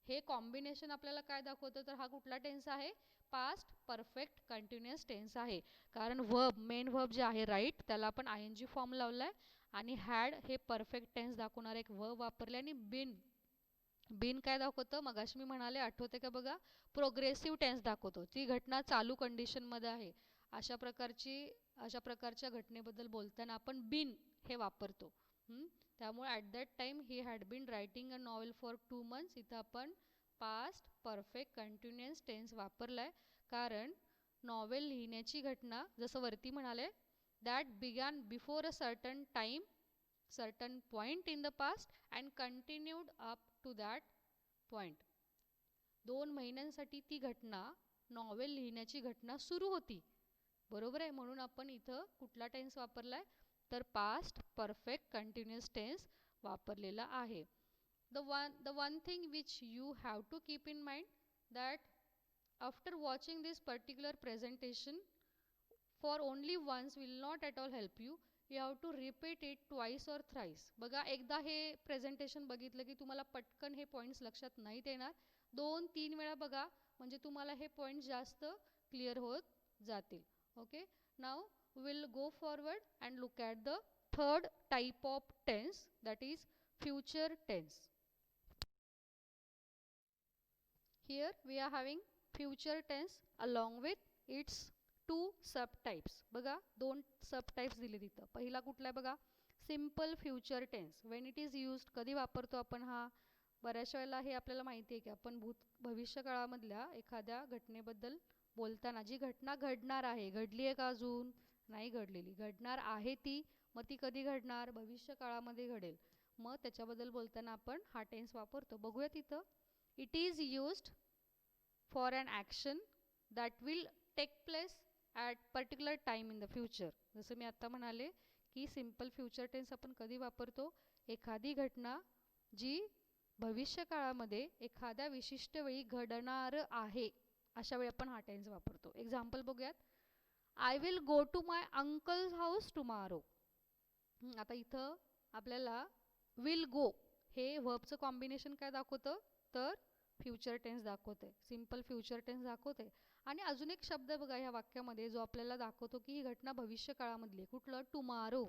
हे कॉम्बिनेशन आपल्याला काय दाखवतं? तर हा कुठला टेन्स आहे? पास्ट परफेक्ट कंटिन्युअस टेन्स आहे. कारण मेन वर्ब जे आहे राईट, त्याला आपण ING फॉर्म लावलाय आणि हॅड हे परफेक्ट टेन्स दाखवणार एक वर्ब वापरले. आणि बिन काय दाखवतं? मगाशी मी म्हणाले, आठवते का बघा? प्रोग्रेसिव्ह टेन्स दाखवतो. ती घटना चालू कंडिशनमध्ये आहे. अशा प्रकारच्या घटनेबद्दल बोलताना आपण बिन हे वापरतो. त्यामुळे at that time he had been writing a novel for 2 months. इथं आपण पास्ट परफेक्ट कंटिन्युअस टेन्स वापरलाय. कारण नॉवेल लिहिण्याची घटना जसं वरती म्हणाले, that began before a certain point in the past and continued up to that point. 2 महिन्यांसाठी ती घटना, नॉवेल लिहिण्याची घटना सुरू होती. बरोबर आहे? म्हणून आपण इथं कुठला टेन्स वापरलाय? तर पास्ट परफेक्ट कंटिन्युअस टेन्स वापरलेला आहे. The one thing which you have to keep in mind, that after watching this particular presentation for only once will not at all help you. You have to repeat it twice or thrice. बघा, एकदा हे प्रेझेंटेशन बघितलं की तुम्हाला पटकन हे पॉईंट्स लक्षात नाहीत येणार. 2-3 वेळा बघा, म्हणजे तुम्हाला हे पॉईंट्स जास्त क्लिअर होत जातील. Okay, now we'll go forward and look at the third type of tense, that is future tense. Here we are having future tense along with its 2 subtypes. बघा, 2 सबटाइप्स दिले तिथं. पहिला कुठला आहे बघा? Simple future tense. When it is used, कधी वापरतो आपण हा? बऱ्याच वेळेला हे आपल्याला माहिती आहे की आपण भविष्यकाळामधल्या एखाद्या घटनेबद्दल बोलताना, जी घटना घडणार आहे, घडली आहे का अजून? नाही घडलेली, घडणार आहे ती, मग ती कधी घडणार? भविष्यकाळामध्ये घडेल. मग त्याच्याबद्दल बोलताना आपण हा टेन्स वापरतो. बघूया तिथं. It is used for an action that will take place at particular time in the future. जसं मी आत्ता म्हणाले की सिम्पल फ्युचर टेन्स आपण कधी वापरतो? एखादी घटना जी भविष्यकाळामध्ये एखाद्या विशिष्ट वेळी घडणार आहे, अशा वेळी आपण हा टेन्स वापरतो. एक्झाम्पल बघूयात. I will go to my uncle's house tomorrow. आता इथं आपल्याला विल गो हे वर्बचं कॉम्बिनेशन काय दाखवतं? तर फ्युचर टेन्स दाखवते, सिम्पल फ्युचर टेन्स दाखवते. आणि अजून एक शब्द बघा ह्या वाक्यामध्ये जो आपल्याला दाखवतो की ही घटना भविष्यकाळामधली आहे. कुठलं? Tomorrow.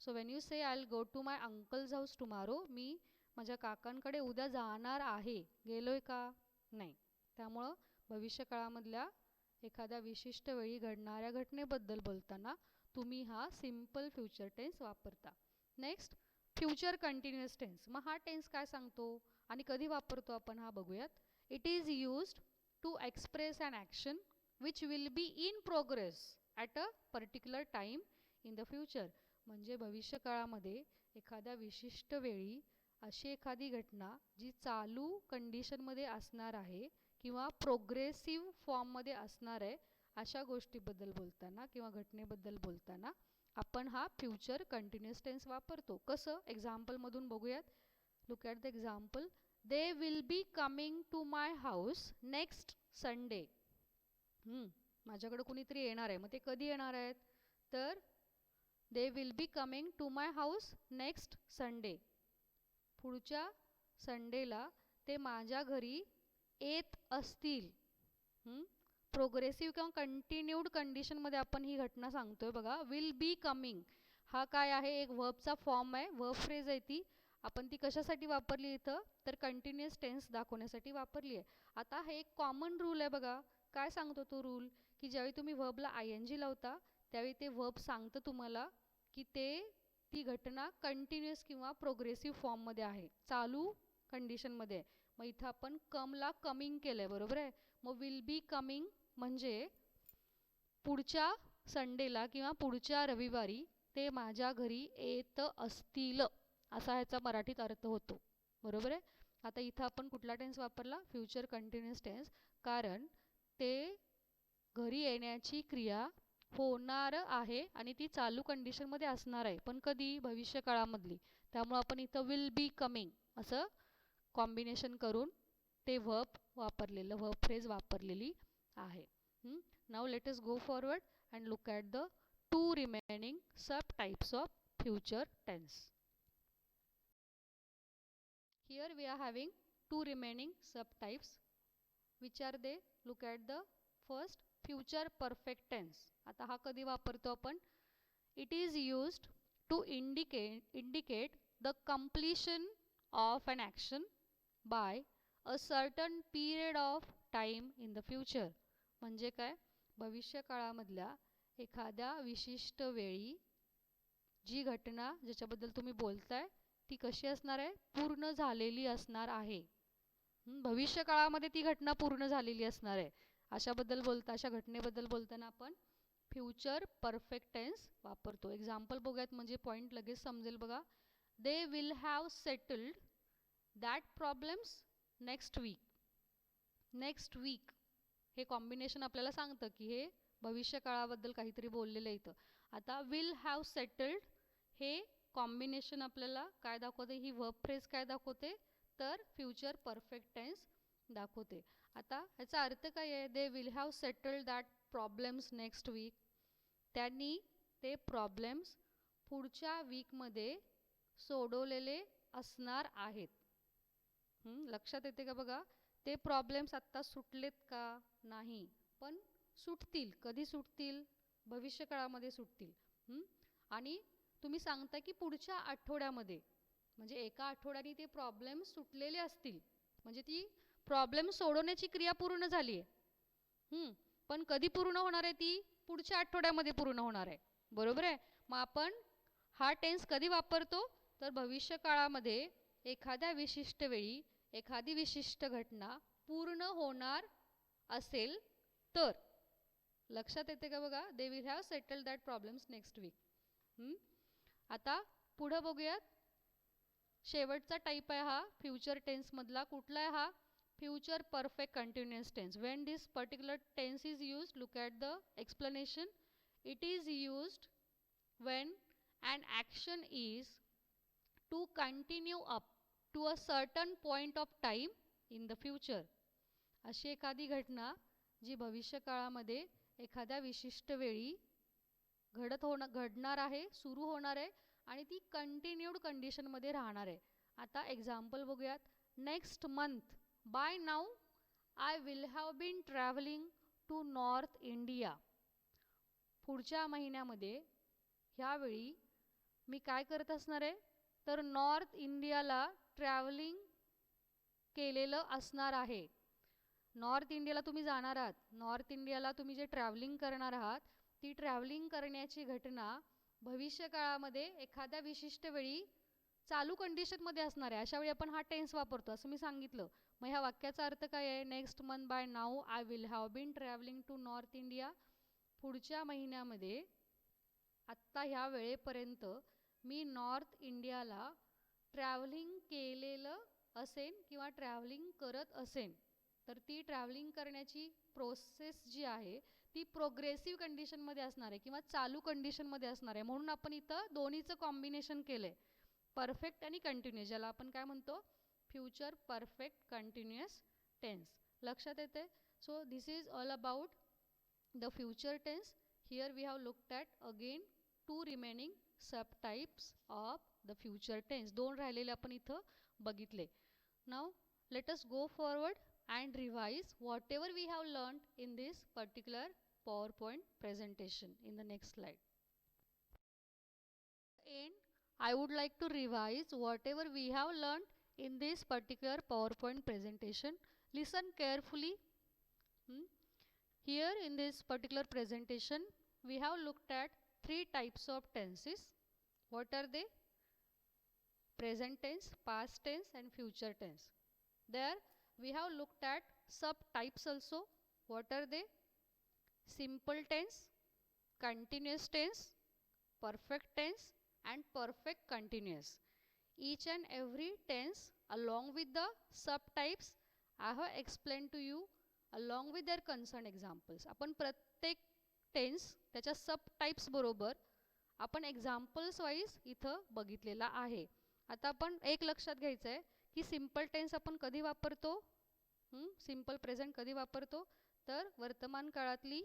So when you say I will go to my uncle's house tomorrow, मी माझ्या काकांकडे उद्या जाणार आहे. गेलोय का? नाही. त्यामुळं भविष्यकाळामधल्या एखाद्या विशिष्ट वेळी घडणाऱ्या घटनेबद्दल बोलताना तुम्ही हा सिम्पल फ्युचर टेन्स वापरता. Next, future continuous tense. मग हा टेन्स काय सांगतो आणि कधी वापरतो आपण हा बघूयात. It is used to express an action which will be in progress at a particular time in the future. म्हणजे भविष्यकाळामध्ये एखाद्या विशिष्ट वेळी अशी एखादी घटना जी चालू कंडिशनमध्ये असणार आहे किंवा प्रोग्रेसिव्ह फॉर्ममध्ये असणार आहे, अशा गोष्टीबद्दल बोलताना किंवा घटनेबद्दल बोलताना आपण हा फ्युचर कंटिन्युअस टेन्स वापरतो. कसं? एक्झाम्पलमधून बघूयात. Look at the example. They will be coming to my house next Sunday. माझ्याकडे कुणीतरी येणार आहे. मग ते कधी येणार आहेत? तर they will be coming to my house next Sunday. पुढच्या संडेला ते माझ्या घरी येत असतील. प्रोग्रेसिव्ह किंवा कंटिन्यूड कंडिशनमध्ये आपण ही घटना सांगतोय बघा. विल बी कमिंग हा काय आहे? एक वर्बचा फॉर्म आहे, वर्ब फ्रेज आहे ती. आपण ती कशासाठी वापरली इथं? तर कंटिन्युअस टेन्स दाखवण्यासाठी वापरली आहे. आता हे एक कॉमन रूल आहे बघा. काय सांगतो तो रूल? की ज्यावेळी तुम्ही वर्बला ING लावता त्यावेळी ते वर्ब सांगतं तुम्हाला की ती घटना कंटिन्युअस किंवा प्रोग्रेसिव्ह फॉर्ममध्ये आहे, चालू कंडिशनमध्ये आहे. मग इथं आपण कमला कमिंग केलं आहे, बरोबर आहे. मग विल बी कमिंग म्हणजे पुढच्या संडेला किंवा पुढच्या रविवारी ते माझ्या घरी येत असतील, असा ह्याचा मराठीत अर्थ होतो. बरोबर आहे. आता इथं आपण कुठला टेन्स वापरला? Future continuous tense. कारण ते घरी येण्याची क्रिया होणार आहे आणि ती चालू कंडिशनमध्ये असणार आहे, पण कधी? भविष्यकाळामधली. त्यामुळे आपण इथं विल बी कमिंग असं कॉम्बिनेशन करून ते वर्ब फ्रेज वापरलेली आहे. Now let us go forward and look at the two remaining subtypes of future tense. Here we are having two remaining subtypes. Which are they? Look at the first, future perfect tense. आता हा कधी वापरतो आपण? It is used to indicate the completion of an action by a certain period of time in the future. म्हणजे काय? भविष्य काळामधल्या एखाद्या विशिष्ट वेळी जी घटना ज्याच्याबद्दल तुम्ही बोलताय ती कशी असणार आहे? पूर्ण झालेली असणार आहे. भविष्य काळामध्ये ती घटना पूर्ण झालेली असणार आहे. अशा घटनेबद्दल बोलताना आपण फ्युचर परफेक्ट टेन्स वापरतो. एक्झाम्पल बघूयात म्हणजे पॉईंट लगेच समजेल बघा. They will have settled that problems next week. Next week हे कॉम्बिनेशन आपल्याला सांगतं की हे भविष्य काळाबद्दल काहीतरी बोललेलं आहे इथं. आता विल हॅव सेटल्ड हे कॉम्बिनेशन आपल्याला काय दाखवते? ही वर्ब फ्रेज काय दाखवते? तर फ्युचर परफेक्ट टेन्स दाखवते. आता ह्याचा अर्थ काय आहे? They will have settled that problems next week. त्यांनी ते प्रॉब्लेम्स पुढच्या वीकमध्ये सोडवलेले असणार आहेत. लक्षात येते का बघा? ते प्रॉब्लेम्स आत्ता सुटलेत का? नाही, पण सुटतील. कधी सुटतील? भविष्य काळामध्ये सुटतील. आणि तुम्ही सांगता की पुढच्या आठवड्यामध्ये, म्हणजे एका आठवड्याने ते प्रॉब्लेम सुटलेले असतील, म्हणजे ती प्रॉब्लेम सोडवण्याची क्रिया पूर्ण झाली आहे. पण कधी पूर्ण होणार आहे? ती पुढच्या आठवड्यामध्ये पूर्ण होणार आहे. बरोबर आहे? मग आपण हा टेन्स कधी वापरतो? तर भविष्य काळामध्ये एखाद्या विशिष्ट वेळी एखादी विशिष्ट घटना पूर्ण होणार असेल तर. लक्षात येते का बघा? They will have settled that problems next week. आता पुढे बघूयात. शेवटचा टाइप आहे हा फ्युचर टेन्स मधला. कुठला आहे हा? Future perfect continuous tense. When this particular tense is used, look at the explanation. It is used when an action is to continue up to a certain point of time in the future. अशी एखादी घटना जी भविष्य काळामध्ये एखाद्या विशिष्ट वेळी घडणार आहे, सुरू होणार आहे आणि ती कंटिन्यूड कंडिशनमध्ये राहणार आहे. आता एक्झाम्पल बघूयात. Next month by now I will have been travelling to north India. पुढच्या महिन्यामध्ये ह्यावेळी मी काय करत असणार आहे? तर नॉर्थ इंडियाला ट्रॅव्हलिंग केलेलं असणार आहे. नॉर्थ इंडियाला तुम्ही जाणार आहात. नॉर्थ इंडियाला तुम्ही जे ट्रॅव्हलिंग करणार आहात ती ट्रॅव्हलिंग करण्याची घटना भविष्य काळामध्ये एखाद्या विशिष्ट वेळी चालू कंडिशनमध्ये असणार आहे. अशा वेळी आपण हा टेन्स वापरतो असं मी सांगितलं. मग ह्या वाक्याचा अर्थ काय आहे? Next month by now I will have been travelling to north India. पुढच्या महिन्यामध्ये आत्ता ह्या वेळेपर्यंत मी नॉर्थ इंडियाला ट्रॅव्हलिंग केलेलं असेन किंवा ट्रॅव्हलिंग करत असेन. तर ती ट्रॅव्हलिंग करण्याची प्रोसेस जी आहे ती प्रोग्रेसिव्ह कंडिशनमध्ये असणार आहे किंवा चालू कंडिशनमध्ये असणार आहे. म्हणून आपण इथं दोन्हीचं कॉम्बिनेशन केलं आहे, परफेक्ट आणि कंटिन्युअस, ज्याला आपण काय म्हणतो? Future perfect continuous tense. लक्षात येते? So this is all about the future tense. Here we have looked at again two remaining subtypes of the future tense. दोन राहिलेले आपण इथं बघितले. Now let us go forward and revise whatever we have learned in this particular PowerPoint presentation in the next slide. And I would like to revise whatever we have learned in this particular PowerPoint presentation. Listen carefully. Here in this particular presentation we have looked at three types of tenses. What are they? Present tense, past tense and future tense. There we have looked at subtypes also. What are they? Simple tense, continuous tense, perfect tense and perfect continuous. Each and every tense along with the subtypes I have explained to you along with their concerned examples. आपण प्रत्येक टेन्स त्याच्या सबटाइप्स बरोबर आपण एक्झाम्पल्स वाईज इथं बघितलेला आहे. आता आपण एक लक्षात घ्यायचं आहे की सिंपल टेन्स आपण कधी वापरतो? सिंपल प्रेझेंट कधी वापरतो, तर वर्तमान काळातली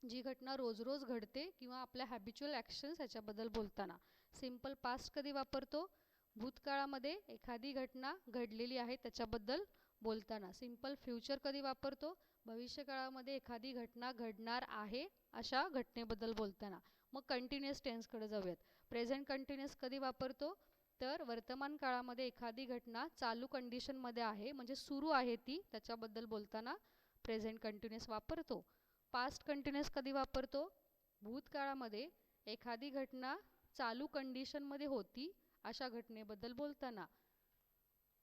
जी घटना रोज रोज घडते किंवा आपल्या हॅबिच्युअल ॲक्शन्स ह्याच्याबद्दल बोलताना. सिंपल पास्ट कधी वापरतो, भूतकाळामध्ये एखादी घटना घडलेली आहे त्याच्याबद्दल बोलताना. सिंपल फ्युचर कधी वापरतो, भविष्यकाळामध्ये एखादी घटना घडणार आहे अशा घटनेबद्दल बोलताना. मग कंटिन्युअस टेन्सकडे जाऊयात. प्रेझेंट कंटिन्युअस कधी वापरतो, तर वर्तमान काळामध्ये एखादी घटना चालू कंडिशनमध्ये आहे म्हणजे सुरू आहे ती, त्याच्याबद्दल बोलताना प्रेझेंट कंटिन्युअस वापरतो. पास्ट कंटिन्युअस कधी वापरतो, भूतकाळामध्ये एखादी घटना चालू कंडिशनमध्ये होती अशा घटनेबद्दल बोलताना.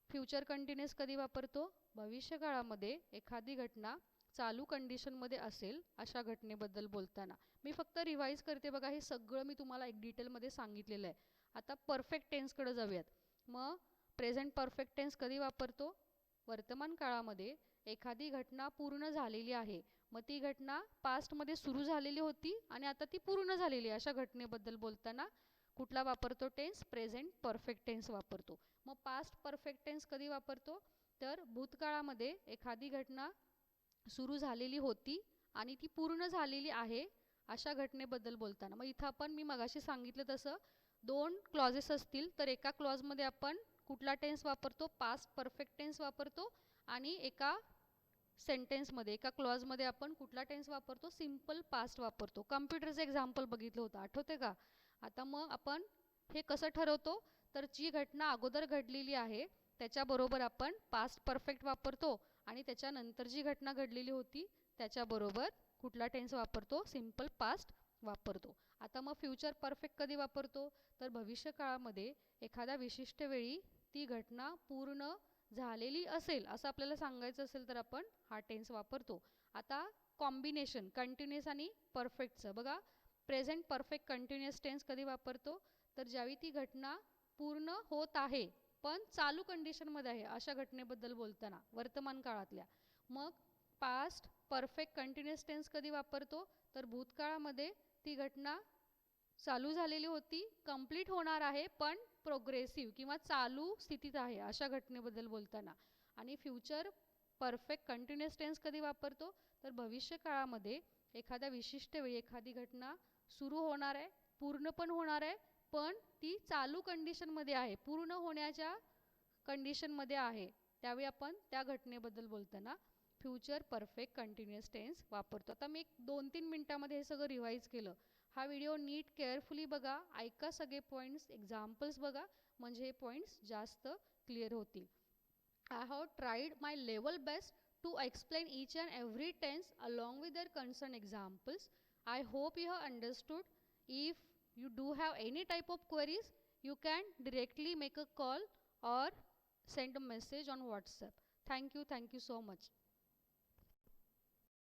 फ्युचर कंटिन्युअस कधी वापरतो, भविष्यकाळामध्ये एखादी घटना चालू कंडिशनमध्ये असेल अशा घटनेबद्दल बोलताना. मी फक्त रिवाईज करते बघा, हे सगळं मी तुम्हाला एक डिटेलमध्ये सांगितलेलं आहे. आता परफेक्ट टेन्सकडे जाऊयात. मग प्रेझेंट परफेक्ट टेन्स कधी वापरतो, वर्तमान काळामध्ये एखादी घटना पूर्ण झालेली आहे, मग ती घटना पास्टमध्ये सुरू झालेली होती आणि आता ती पूर्ण झालेली आहे अशा घटनेबद्दल बोलताना कुठला वापरतो टेन्स, प्रेझेंट परफेक्ट टेन्स वापरतो. मग पास्ट परफेक्ट टेन्स कधी वापरतो, तर भूतकाळामध्ये एखादी घटना सुरू झालेली होती आणि ती पूर्ण झालेली आहे अशा घटनेबद्दल बोलताना. मग इथं आपण मी मगाशी सांगितलं तसं दोन क्लॉजेस असतील तर एका क्लॉजमध्ये आपण कुठला टेन्स वापरतो, पास्ट परफेक्ट टेन्स वापरतो आणि एका सेंटेन्समध्ये एका क्लॉजमध्ये आपण कुठला टेन्स वापरतो, सिंपल पास्ट वापरतो. कम्प्युटरचं एक्झाम्पल बघितलं होतं, आठवते का? आता मग आपण हे कसं ठरवतो, तर जी घटना अगोदर घडलेली आहे त्याच्याबरोबर आपण पास्ट परफेक्ट वापरतो आणि त्याच्यानंतर जी घटना घडलेली होती त्याच्याबरोबर कुठला टेन्स वापरतो, सिंपल पास्ट वापरतो. आता मग फ्युचर परफेक्ट कधी वापरतो, तर भविष्यकाळामध्ये एखाद्या विशिष्ट वेळी ती घटना पूर्ण झालेली असेल असं आपल्याला सांगायचं असेल तर आपण हा टेन्स वापरतो. आता कॉम्बिनेशन कंटिन्युअस आणि परफेक्टचं बघा. प्रेझेंट परफेक्ट कंटिन्युअस टेन्स कधी वापरतो, तर ज्यावेळी ती घटना पूर्ण होत आहे पण चालू कंडिशनमध्ये आहे अशा घटनेबद्दल बोलताना वर्तमान काळातल्या. मग पास्ट परफेक्ट कंटिन्युअस टेन्स कधी वापरतो, तर भूतकाळामध्ये ती घटना चालू झालेली होती, कंप्लीट होणार आहे पण प्रोग्रेसिव्ह किंवा चालू स्थितीत आहे अशा घटनेबद्दल बोलताना. आणि फ्युचर परफेक्ट कंटिन्युअस टेन्स कधी वापरतो, तर भविष्यकाळामध्ये एखाद्या विशिष्ट वेळी एखादी घटना सुरू होणार आहे, पूर्ण पण होणार आहे पण ती चालू कंडिशनमध्ये आहे, पूर्ण होण्याच्या कंडिशनमध्ये आहे, त्यावेळी आपण त्या घटनेबद्दल बोलताना फ्युचर परफेक्ट कंटिन्युअस टेन्स वापरतो. आता मी एक 2-3 मिनटामध्ये हे सगळं रिवाईज केलं. हा व्हिडिओ नीट केअरफुली बघा, ऐका सगळे पॉईंट्स, एक्झाम्पल्स बघा, म्हणजे हे पॉईंट्स जास्त क्लिअर होतील. I have tried my level best to explain each and every tense along with their concerned examples. I hope you have understood. If you do have any type of queries, you can directly make a call or send a message on WhatsApp. Thank you so much.